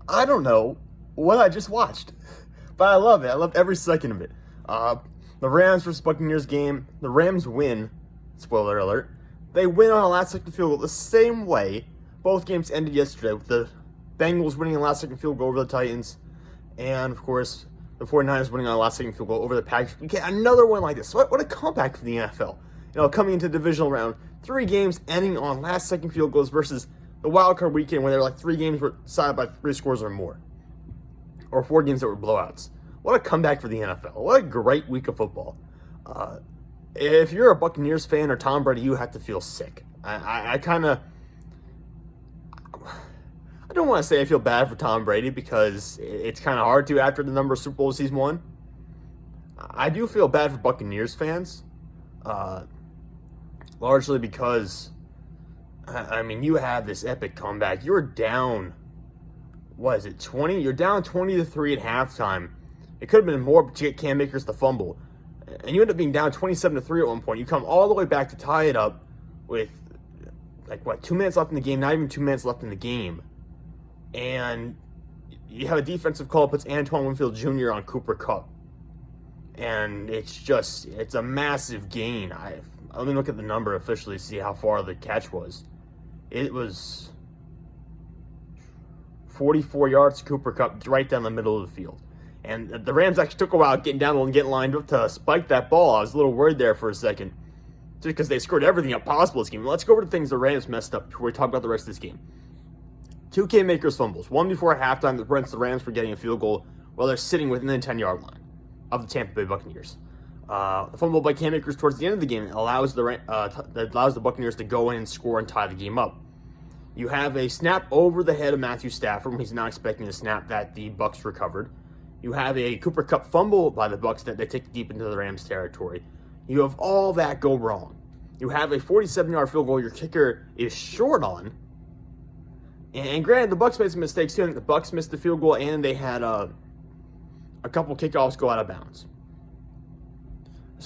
I don't know what I just watched, but I love it. I love every second of it. The Rams versus Buccaneers game, the Rams win. Spoiler alert. They win on a last-second field goal the same way both games ended yesterday, with the Bengals winning a last-second field goal over the Titans, and, of course, the 49ers winning on a last-second field goal over the Packers. We get another one like this. What a comeback for the NFL. Coming into the divisional round, 3 games ending on last-second field goals versus the wild card weekend where there were like 3 games were decided by 3 scores or more, or 4 games that were blowouts. What a comeback for the NFL. What a great week of football. If you're a Buccaneers fan or Tom Brady, you have to feel sick. I don't want to say I feel bad for Tom Brady because it's kind of hard to after the number of Super Bowls he's won. I do feel bad for Buccaneers fans, largely because, you had this epic comeback. You were down, 20? You're down 20-3 at halftime. It could have been more, but you get Cam Akers the fumble. And you end up being down 27-3 at one point. You come all the way back to tie it up with, 2 minutes left in the game, not even 2 minutes left in the game. And you have a defensive call that puts Antoine Winfield Jr. on Cooper Kupp. And it's a massive gain. Let me look at the number officially to see how far the catch was. It was 44 yards to Cooper Kupp, right down the middle of the field. And the Rams actually took a while getting down and getting lined up to spike that ball. I was a little worried there for a second, just because they screwed everything up possible this game. Let's go over to things the Rams messed up before we talk about the rest of this game. 2 Cam Akers fumbles. One before halftime that prevents the Rams from getting a field goal while they're sitting within the 10-yard line of the Tampa Bay Buccaneers. A fumble by Cam Akers towards the end of the game that allows the Buccaneers to go in and score and tie the game up. You have a snap over the head of Matthew Stafford when he's not expecting the snap that the Bucs recovered. You have a Cooper Kupp fumble by the Bucs that they take deep into the Rams territory. You have all that go wrong. You have a 47-yard field goal your kicker is short on. And granted, the Bucs made some mistakes too. I think the Bucs missed the field goal and they had a couple kickoffs go out of bounds.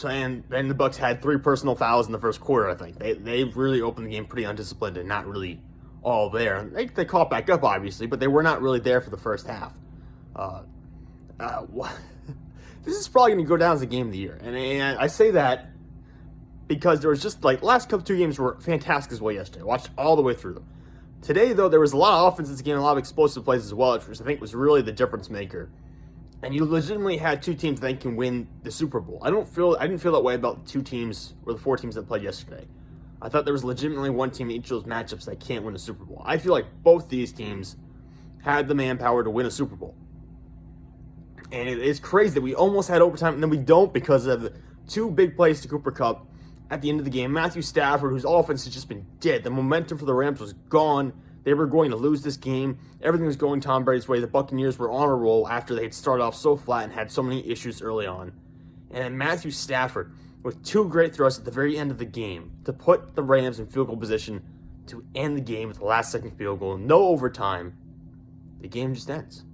And then the Bucs had 3 personal fouls in the first quarter, I think. They really opened the game pretty undisciplined and not really all there. They caught back up, obviously, but they were not really there for the first half. This is probably going to go down as the game of the year. And I say that because there was just, last couple 2 games were fantastic as well yesterday. I watched all the way through them. Today, though, there was a lot of offense in this game, a lot of explosive plays as well, which I think was really the difference maker. And you legitimately had 2 teams that can win the Super Bowl. I didn't feel that way about the 2 teams or the 4 teams that played yesterday. I thought there was legitimately one team in each of those matchups that can't win a Super Bowl. I feel like both these teams had the manpower to win a Super Bowl. And it's crazy that we almost had overtime and then we don't because of the 2 big plays to Cooper Kupp at the end of the game. Matthew Stafford, whose offense has just been dead. The momentum for the Rams was gone. They were going to lose this game. Everything was going Tom Brady's way. The Buccaneers were on a roll after they had started off so flat and had so many issues early on. And then Matthew Stafford with 2 great throws at the very end of the game to put the Rams in field goal position to end the game with the last-second field goal. No overtime. The game just ends.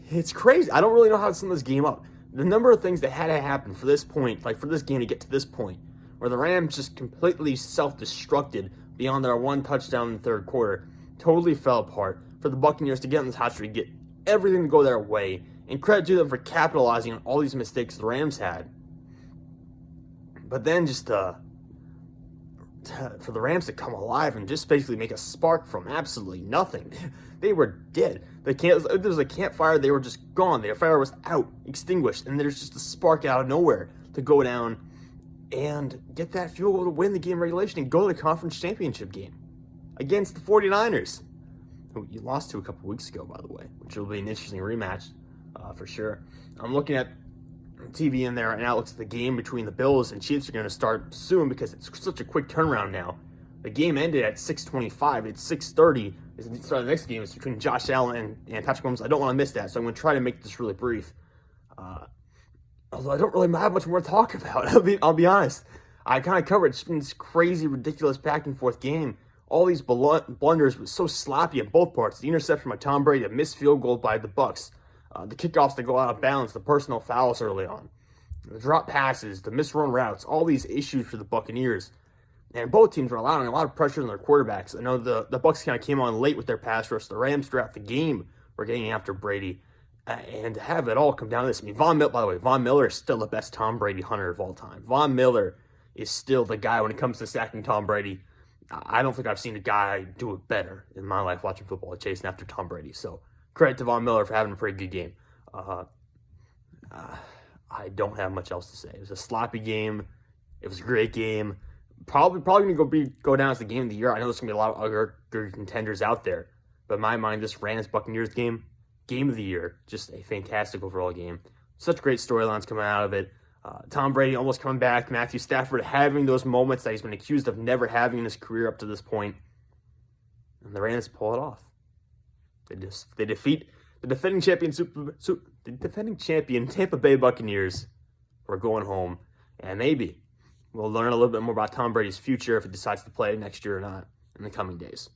It's crazy. I don't really know how to sum this game up. The number of things that had to happen for this point, for this game to get to this point, where the Rams just completely self-destructed beyond their 1 touchdown in the third quarter, totally fell apart. For the Buccaneers to get on this hot streak, get everything to go their way, and credit to them for capitalizing on all these mistakes the Rams had. But then just for the Rams to come alive and just basically make a spark from absolutely nothing. They were dead. There was a campfire. They were just gone. The fire was out, extinguished, and there's just a spark out of nowhere to go down and get that field goal to win the game regulation and go to the Conference Championship game against the 49ers, who you lost to a couple weeks ago, by the way, which will be an interesting rematch for sure. I'm looking at TV in there right now. It looks like the game between the Bills and Chiefs are going to start soon because it's such a quick turnaround now. The game ended at 6:25. It's 6:30. The next game is between Josh Allen and Patrick Mahomes. I don't want to miss that, so I'm going to try to make this really brief. Although I don't really have much more to talk about. I'll be honest. I kind of covered. It's been this crazy, ridiculous back-and-forth game. All these blunders was so sloppy at both parts. The interception by Tom Brady, a missed field goal by the Bucs, the kickoffs that go out of bounds, the personal fouls early on, the drop passes, the misrun routes, all these issues for the Buccaneers. And both teams were allowing a lot of pressure on their quarterbacks. I know the Bucs kind of came on late with their pass rush. The Rams throughout the game were getting after Brady. And to have it all come down to this. I mean, by the way, Von Miller is still the best Tom Brady hunter of all time. Von Miller is still the guy when it comes to sacking Tom Brady. I don't think I've seen a guy do it better in my life watching football, chasing after Tom Brady. So credit to Von Miller for having a pretty good game. I don't have much else to say. It was a sloppy game. It was a great game. Probably going to go down as the game of the year. I know there's going to be a lot of other good contenders out there. But in my mind, this Rams-Buccaneers game of the year. Just a fantastic overall game. Such great storylines coming out of it. Tom Brady almost coming back. Matthew Stafford having those moments that he's been accused of never having in his career up to this point. And the Rams pull it off. They defeat the defending champion Tampa Bay Buccaneers. We're going home. And maybe we'll learn a little bit more about Tom Brady's future if he decides to play next year or not in the coming days.